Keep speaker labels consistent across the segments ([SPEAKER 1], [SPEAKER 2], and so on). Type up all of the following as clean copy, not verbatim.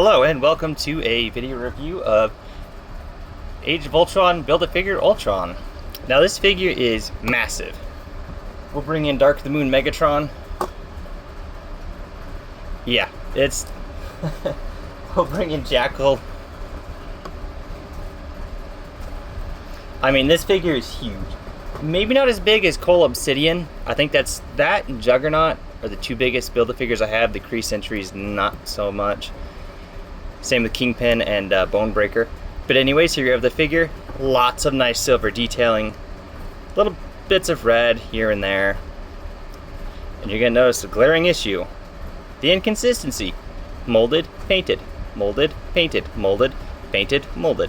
[SPEAKER 1] Hello and welcome to a video review of Age of Ultron Build-A-Figure Ultron. Now this figure is massive. We'll bring in Dark the Moon Megatron. Yeah, it's... we'll bring in Jackal. I mean, this figure is huge. Maybe not as big as Cole Obsidian. I think that and Juggernaut are the two biggest Build-A-Figures I have. The Kree Sentry's not so much. Same with Kingpin and Bonebreaker. But anyways, here you have the figure. Lots of nice silver detailing. Little bits of red here and there. And you're going to notice a glaring issue. The inconsistency. Molded, painted. Molded, painted. Molded, painted, molded.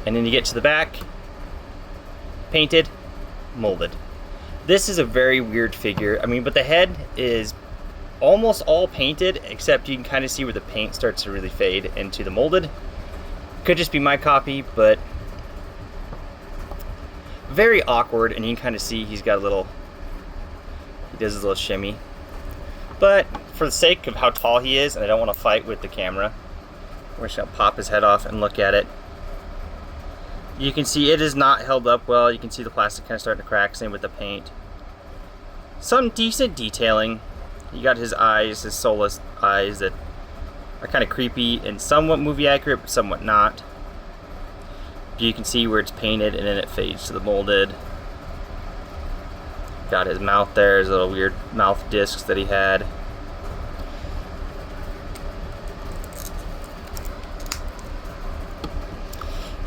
[SPEAKER 1] And then you get to the back. Painted, molded. This is a very weird figure. I mean, but the head is almost all painted, except you can kind of see where the paint starts to really fade into the molded. Could just be my copy, but very awkward, and you can kind of see he's got a little, he does his little shimmy. But for the sake of how tall he is, and I don't want to fight with the camera, we're just gonna pop his head off and look at it. You can see it is not held up well. You can see the plastic kind of starting to crack, same with the paint. Some decent detailing. You got his eyes, his soulless eyes that are kind of creepy and somewhat movie accurate, but somewhat not. You can see where it's painted and then it fades to the molded. Got his mouth there, his little weird mouth discs that he had.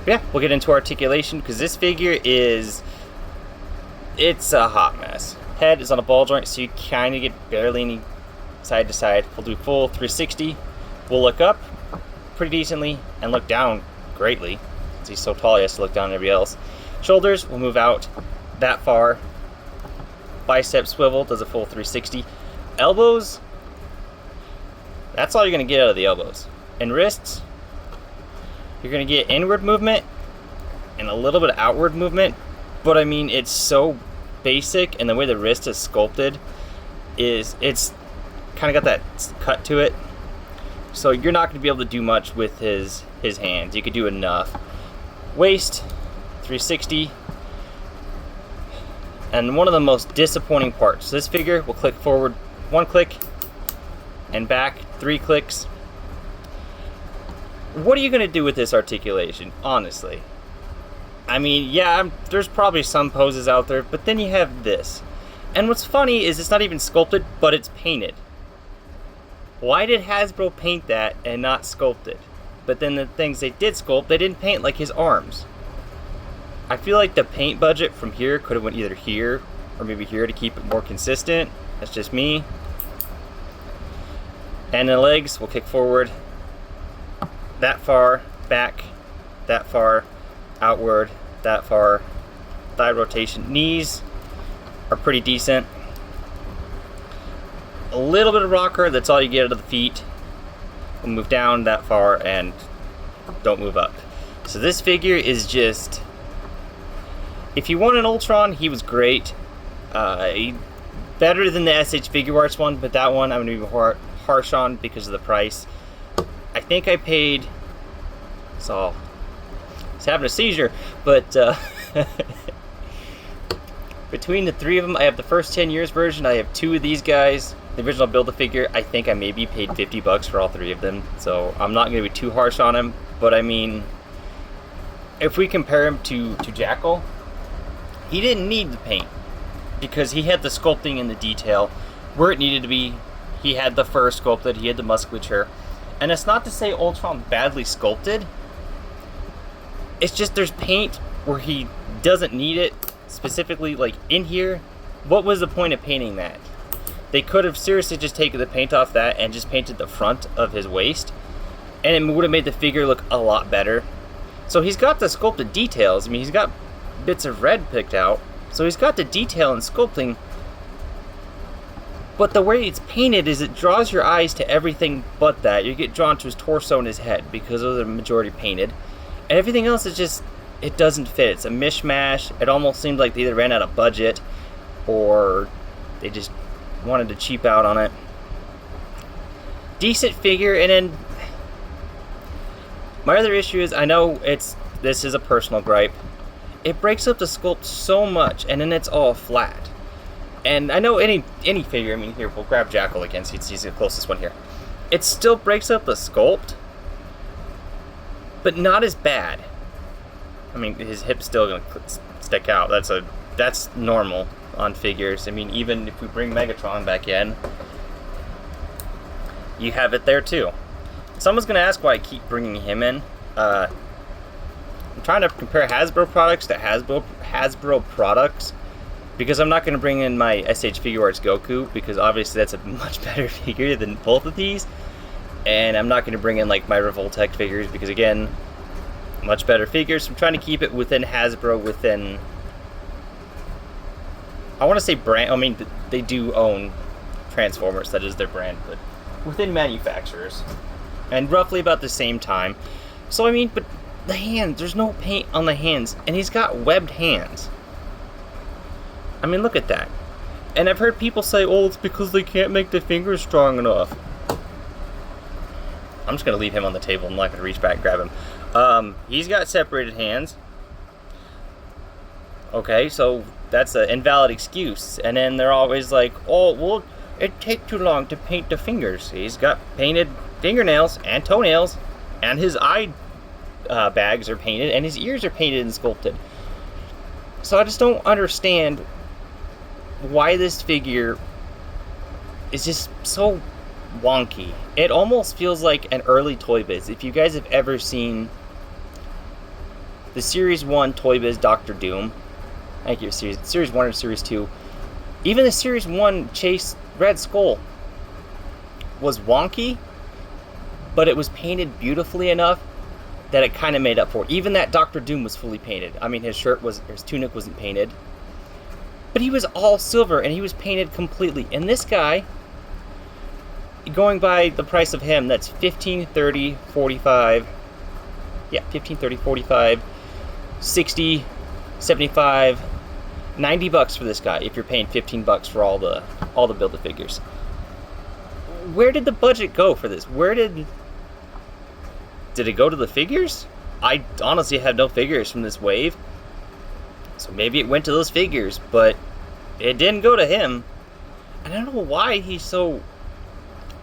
[SPEAKER 1] Yeah, we'll get into articulation because this figure it's a hot mess. Head is on a ball joint, so you kind of get barely any side to side. We'll do full 360. We'll look up pretty decently and look down greatly. Since he's so tall, he has to look down at everybody else. Shoulders will move out that far. Bicep swivel does a full 360. Elbows, that's all you're going to get out of the elbows. And wrists, you're going to get inward movement and a little bit of outward movement. But I mean, it's so basic, and the way the wrist is sculpted is it's kind of got that cut to it, so you're not going to be able to do much with his hands. You could do enough. Waist 360, and one of the most disappointing parts, this figure will click forward 1 click and back 3 clicks. What are you going to do with this articulation, honestly? I mean, yeah, there's probably some poses out there, but then you have this. And what's funny is it's not even sculpted, but it's painted. Why did Hasbro paint that and not sculpt it? But then the things they did sculpt, they didn't paint, like his arms. I feel like the paint budget from here could have went either here or maybe here to keep it more consistent. That's just me. And the legs will kick forward that far, back, that far, outward, that far, thigh rotation. Knees are pretty decent. A little bit of rocker, that's all you get out of the feet. We'll move down that far and don't move up. So this figure is just, if you want an Ultron, he was great. Better than the SH Figure Arts one, but that one I'm going to be harsh on because of the price. I think I paid, so he's having a seizure, but between the three of them, I have the first 10 years version, I have 2 of these guys. The original Build-A-Figure, I think I maybe paid $50 for all 3 of them, so I'm not going to be too harsh on him. But I mean, if we compare him to Jackal, he didn't need the paint because he had the sculpting and the detail where it needed to be. He had the fur sculpted, he had the musculature. And it's not to say Ultron badly sculpted. It's just there's paint where he doesn't need it. Specifically, like in here, what was the point of painting that? They could have seriously just taken the paint off that and just painted the front of his waist, and it would have made the figure look a lot better. So he's got the sculpted details. I mean, he's got bits of red picked out, so he's got the detail and sculpting. But the way it's painted is it draws your eyes to everything but that. You get drawn to his torso and his head because those are the majority painted. And everything else is just, it doesn't fit. It's a mishmash. It almost seemed like they either ran out of budget or they just wanted to cheap out on it. decent figure, and then my other issue is, I know this is a personal gripe, it breaks up the sculpt so much, and then it's all flat. And I know any figure, I mean, here, we'll grab Jackal again, so he's the closest one here. It still breaks up the sculpt, but not as bad. I mean, his hip's still gonna stick out. That's normal on figures. I mean, even if we bring Megatron back in, you have it there too. Someone's gonna ask why I keep bringing him in. I'm trying to compare Hasbro products to Hasbro products, because I'm not gonna bring in my SH Figuarts Goku, because obviously that's a much better figure than both of these. And I'm not gonna bring in like my Revoltech figures, because again, much better figures. I'm trying to keep it within Hasbro, within, I want to say brand, I mean, they do own Transformers, that is their brand, but within manufacturers. And roughly about the same time. So I mean, but the hands, there's no paint on the hands, and he's got webbed hands. I mean, look at that. And I've heard people say, oh, it's because they can't make the fingers strong enough. I'm just going to leave him on the table. I'm not going to reach back and grab him. He's got separated hands. Okay, so that's an invalid excuse. And then they're always like, oh, well, it takes too long to paint the fingers. He's got painted fingernails and toenails, and his eye bags are painted, and his ears are painted and sculpted. So I just don't understand why this figure is just so wonky. It almost feels like an early Toy Biz. If you guys have ever seen the Series 1 Toy Biz Doctor Doom, thank you, Series 1 or Series 2, even the Series 1 Chase Red Skull was wonky, but it was painted beautifully enough that it kind of made up for it. Even that Doctor Doom was fully painted. I mean, his tunic wasn't painted, but he was all silver and he was painted completely. And this guy, going by the price of him, that's 15, 30, 45. Yeah, 15, 30, 45, 60, 75, 90 bucks for this guy if you're paying 15 bucks for all the Build-A-Figures. Where did the budget go for this? Did it go to the figures? I honestly have no figures from this wave. So maybe it went to those figures, but it didn't go to him. And I don't know why he's so...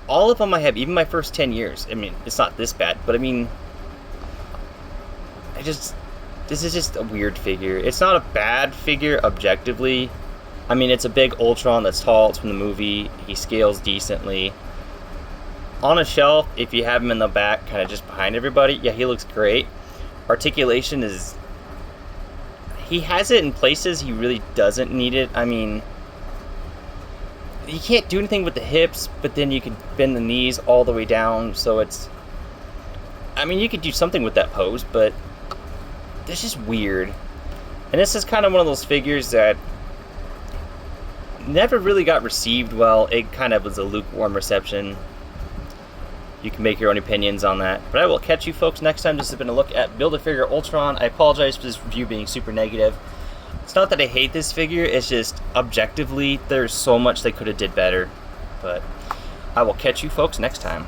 [SPEAKER 1] All of them I have, even my first 10 years. I mean, it's not this bad, but I mean... This is just a weird figure. It's not a bad figure, objectively. I mean, it's a big Ultron that's tall. It's from the movie. He scales decently. On a shelf, if you have him in the back, kind of just behind everybody, yeah, he looks great. Articulation is... He has it in places he really doesn't need it. I mean, you can't do anything with the hips, but then you can bend the knees all the way down, so it's... I mean, you could do something with that pose, but it's just weird. And this is kind of one of those figures that never really got received well. It kind of was a lukewarm reception. You can make your own opinions on that. But I will catch you folks next time. This has been a look at Build-A-Figure Ultron. I apologize for this review being super negative. It's not that I hate this figure, it's just objectively there's so much they could have did better. But I will catch you folks next time.